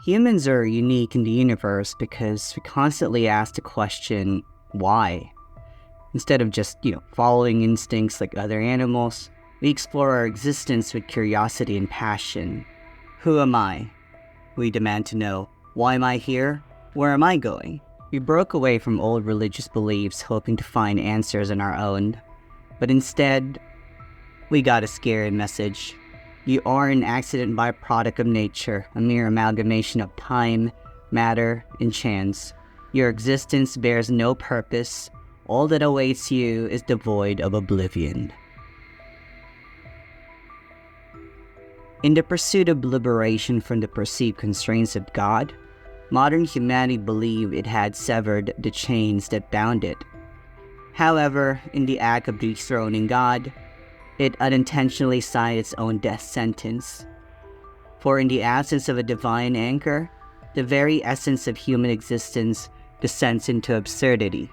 Humans are unique in the universe because we constantly ask the question, why? Instead of just, following instincts like other animals, we explore our existence with curiosity and passion. Who am I? We demand to know. Why am I here? Where am I going? We broke away from old religious beliefs hoping to find answers on our own. But instead, we got a scary message. You are an accident byproduct of nature, a mere amalgamation of time, matter, and chance. Your existence bears no purpose. All that awaits you is devoid of oblivion. In the pursuit of liberation from the perceived constraints of God, modern humanity believed it had severed the chains that bound it. However, in the act of dethroning God, it unintentionally signed its own death sentence. For in the absence of a divine anchor, the very essence of human existence descends into absurdity.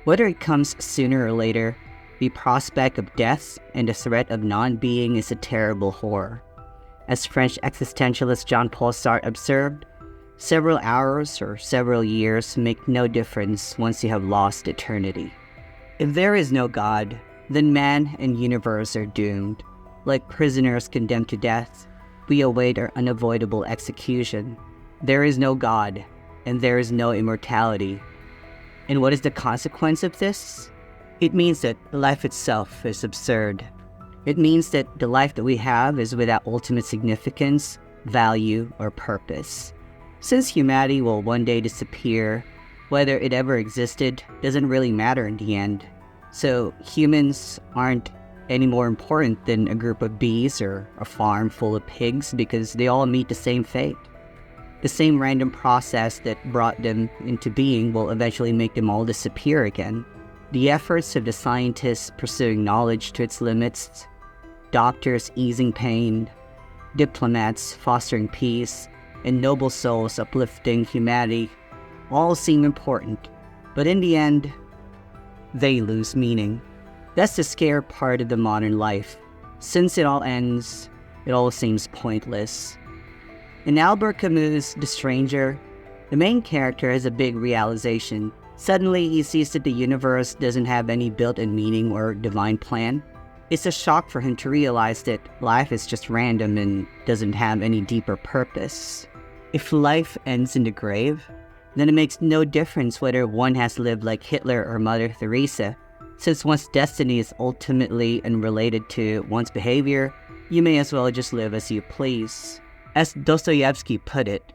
Whether it comes sooner or later, the prospect of death and the threat of non-being is a terrible horror. As French existentialist Jean-Paul Sartre observed, several hours or several years make no difference once you have lost eternity. If there is no God, then man and universe are doomed. Like prisoners condemned to death, we await our unavoidable execution. There is no God, and there is no immortality. And what is the consequence of this? It means that life itself is absurd. It means that the life that we have is without ultimate significance, value, or purpose. Since humanity will one day disappear, whether it ever existed doesn't really matter in the end. So humans aren't any more important than a group of bees or a farm full of pigs because they all meet the same fate. The same random process that brought them into being will eventually make them all disappear again. The efforts of the scientists pursuing knowledge to its limits, doctors easing pain, diplomats fostering peace, and noble souls uplifting humanity all seem important, but in the end, they lose meaning. That's the scary part of the modern life. Since it all ends, it all seems pointless. In Albert Camus' The Stranger, the main character has a big realization. Suddenly, he sees that the universe doesn't have any built-in meaning or divine plan. It's a shock for him to realize that life is just random and doesn't have any deeper purpose. If life ends in the grave, then it makes no difference whether one has lived like Hitler or Mother Teresa. Since one's destiny is ultimately unrelated to one's behavior, you may as well just live as you please. As Dostoevsky put it,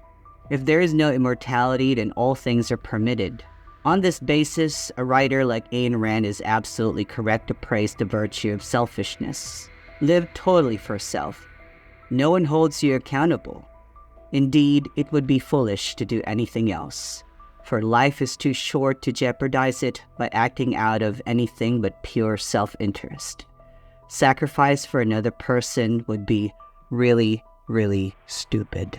if there is no immortality, then all things are permitted. On this basis, a writer like Ayn Rand is absolutely correct to praise the virtue of selfishness. Live totally for self. No one holds you accountable. Indeed, it would be foolish to do anything else, for life is too short to jeopardize it by acting out of anything but pure self-interest. Sacrifice for another person would be really, really stupid.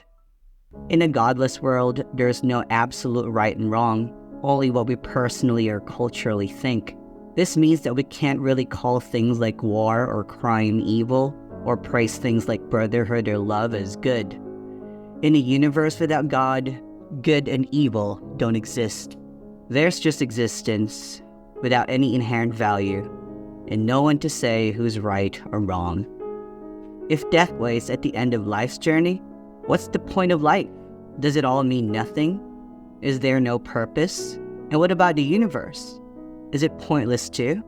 In a godless world, there is no absolute right and wrong, only what we personally or culturally think. This means that we can't really call things like war or crime evil, or praise things like brotherhood or love as good. In a universe without God, good and evil don't exist. There's just existence, without any inherent value, and no one to say who's right or wrong. If death waits at the end of life's journey, what's the point of life? Does it all mean nothing? Is there no purpose? And what about the universe? Is it pointless too?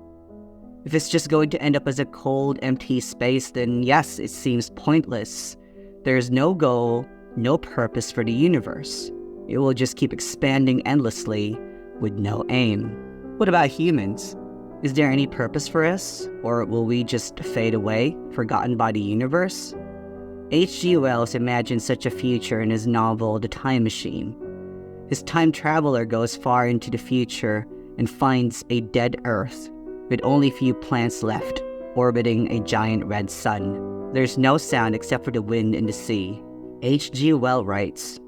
If it's just going to end up as a cold, empty space, then yes, it seems pointless. There's no goal, no purpose for the universe. It will just keep expanding endlessly with no aim. What about humans? Is there any purpose for us? Or will we just fade away, forgotten by the universe? H.G. Wells imagined such a future in his novel The Time Machine. His time traveler goes far into the future and finds a dead Earth with only few plants left, orbiting a giant red sun. There's no sound except for the wind and the sea. H.G. Wells writes,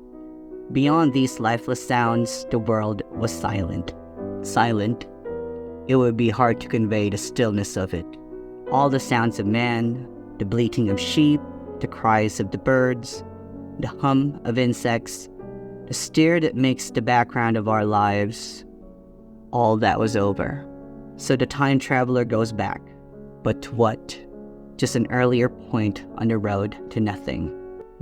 "Beyond these lifeless sounds, the world was silent. Silent, it would be hard to convey the stillness of it. All the sounds of man, the bleating of sheep, the cries of the birds, the hum of insects, the stir that makes the background of our lives, all that was over. So the time traveler goes back. But to what? Just an earlier point on the road to nothing.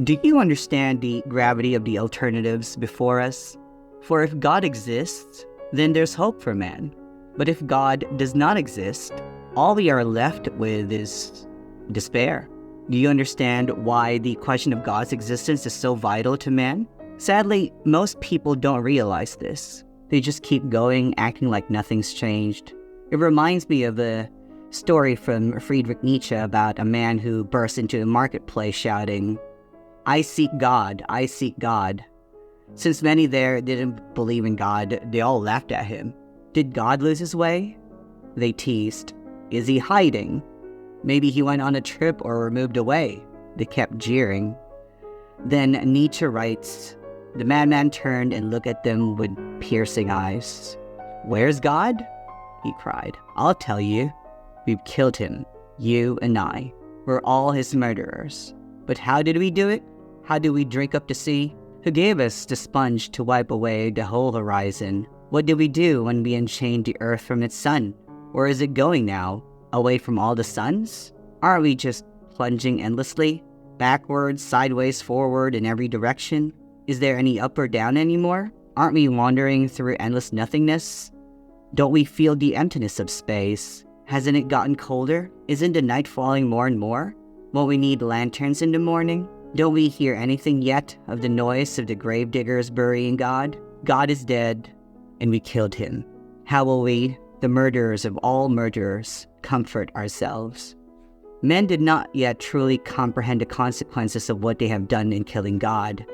Do you understand the gravity of the alternatives before us? For if God exists, then there's hope for man. But if God does not exist, all we are left with is despair. Do you understand why the question of God's existence is so vital to man? Sadly, most people don't realize this. They just keep going, acting like nothing's changed. It reminds me of a story from Friedrich Nietzsche about a man who burst into a marketplace shouting, "I seek God, I seek God." Since many there didn't believe in God, they all laughed at him. Did God lose his way? They teased. Is he hiding? Maybe he went on a trip or moved away. They kept jeering. Then Nietzsche writes, "The madman turned and looked at them with piercing eyes. 'Where's God?' he cried. 'I'll tell you. We've killed him, you and I. We're all his murderers. But how did we do it? How did we drink up the sea? Who gave us the sponge to wipe away the whole horizon? What did we do when we unchained the earth from its sun? Where is it going now? Away from all the suns? Aren't we just plunging endlessly? Backwards, sideways, forward, in every direction? Is there any up or down anymore? Aren't we wandering through endless nothingness? Don't we feel the emptiness of space? Hasn't it gotten colder? Isn't the night falling more and more? Won't we need lanterns in the morning? Don't we hear anything yet of the noise of the gravediggers burying God? God is dead, and we killed him. How will we, the murderers of all murderers, comfort ourselves?" Men did not yet truly comprehend the consequences of what they have done in killing God.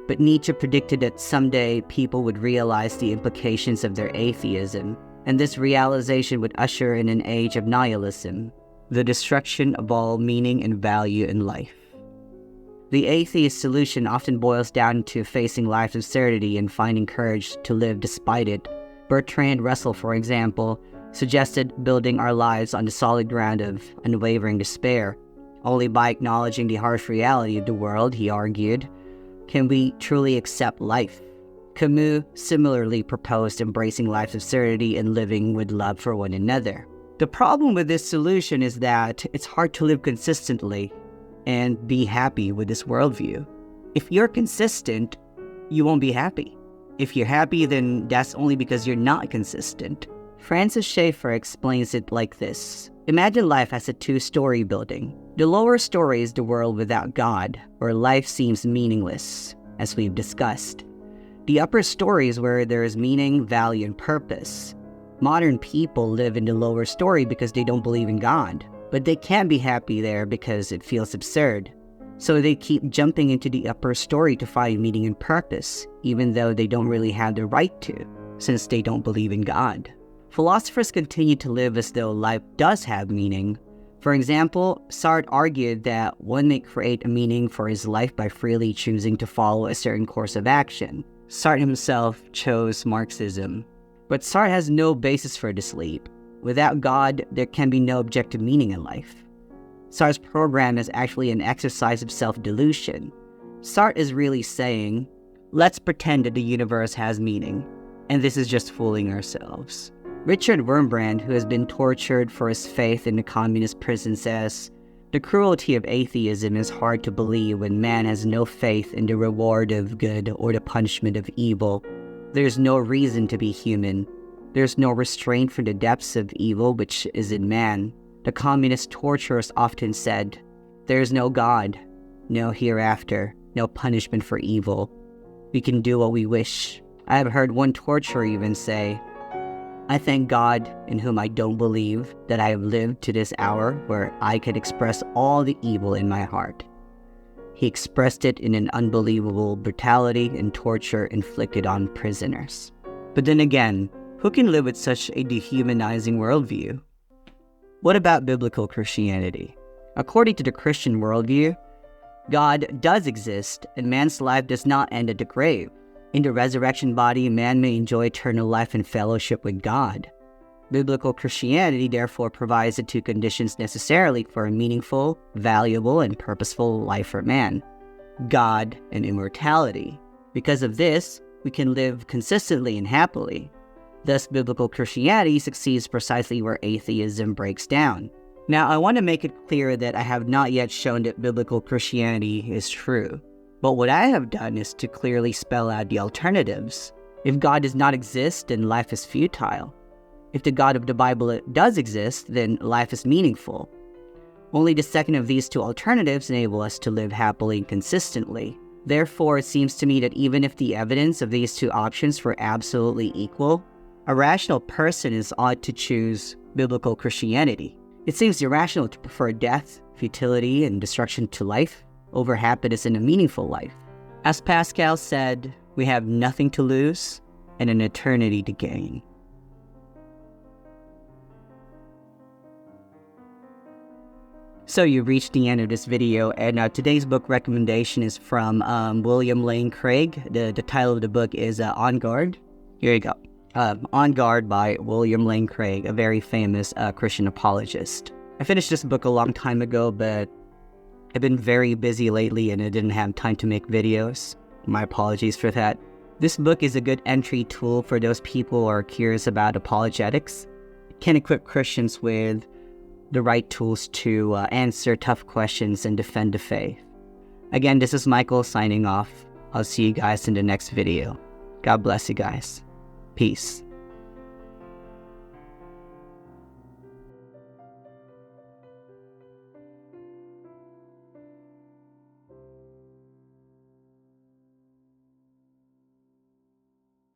But Nietzsche predicted that someday people would realize the implications of their atheism, and this realization would usher in an age of nihilism, the destruction of all meaning and value in life. The atheist solution often boils down to facing life's absurdity and finding courage to live despite it. Bertrand Russell, for example, suggested building our lives on the solid ground of unwavering despair. Only by acknowledging the harsh reality of the world, he argued, can we truly accept life. Camus similarly proposed embracing life's absurdity and living with love for one another. The problem with this solution is that it's hard to live consistently and be happy with this worldview. If you're consistent, you won't be happy. If you're happy, then that's only because you're not consistent. Francis Schaeffer explains it like this. Imagine life as a two-story building. The lower story is the world without God, where life seems meaningless, as we've discussed. The upper story is where there is meaning, value, and purpose. Modern people live in the lower story because they don't believe in God, but they can't be happy there because it feels absurd. So they keep jumping into the upper story to find meaning and purpose, even though they don't really have the right to, since they don't believe in God. Philosophers continue to live as though life does have meaning. For example, Sartre argued that one may create a meaning for his life by freely choosing to follow a certain course of action. Sartre himself chose Marxism. But Sartre has no basis for this leap. Without God, there can be no objective meaning in life. Sartre's program is actually an exercise of self-delusion. Sartre is really saying, let's pretend that the universe has meaning, and this is just fooling ourselves. Richard Wurmbrand, who has been tortured for his faith in the communist prison, says, the cruelty of atheism is hard to believe when man has no faith in the reward of good or the punishment of evil. There's no reason to be human. There's no restraint from the depths of evil which is in man. The communist torturers often said, there's no God, no hereafter, no punishment for evil. We can do what we wish. I have heard one torturer even say, I thank God, in whom I don't believe, that I have lived to this hour where I can express all the evil in my heart. He expressed it in an unbelievable brutality and torture inflicted on prisoners. But then again, who can live with such a dehumanizing worldview? What about biblical Christianity? According to the Christian worldview, God does exist and man's life does not end at the grave. In the resurrection body, man may enjoy eternal life and fellowship with God. Biblical Christianity therefore provides the two conditions necessarily for a meaningful, valuable, and purposeful life for man. God, and immortality. Because of this, we can live consistently and happily. Thus, biblical Christianity succeeds precisely where atheism breaks down. Now, I want to make it clear that I have not yet shown that biblical Christianity is true. But what I have done is to clearly spell out the alternatives. If God does not exist, then life is futile. If the God of the Bible does exist, then life is meaningful. Only the second of these two alternatives enable us to live happily and consistently. Therefore, it seems to me that even if the evidence of these two options were absolutely equal, a rational person is ought to choose biblical Christianity. It seems irrational to prefer death, futility, and destruction to life over happiness and a meaningful life. As Pascal said, we have nothing to lose and an eternity to gain. So you've reached the end of this video, and today's book recommendation is from William Lane Craig. The title of the book is On Guard. Here you go. On Guard by William Lane Craig, a very famous Christian apologist. I finished this book a long time ago, but I've been very busy lately and I didn't have time to make videos. My apologies for that. This book is a good entry tool for those people who are curious about apologetics. It can equip Christians with the right tools to answer tough questions and defend the faith. Again, this is Michael signing off. I'll see you guys in the next video. God bless you guys. Peace.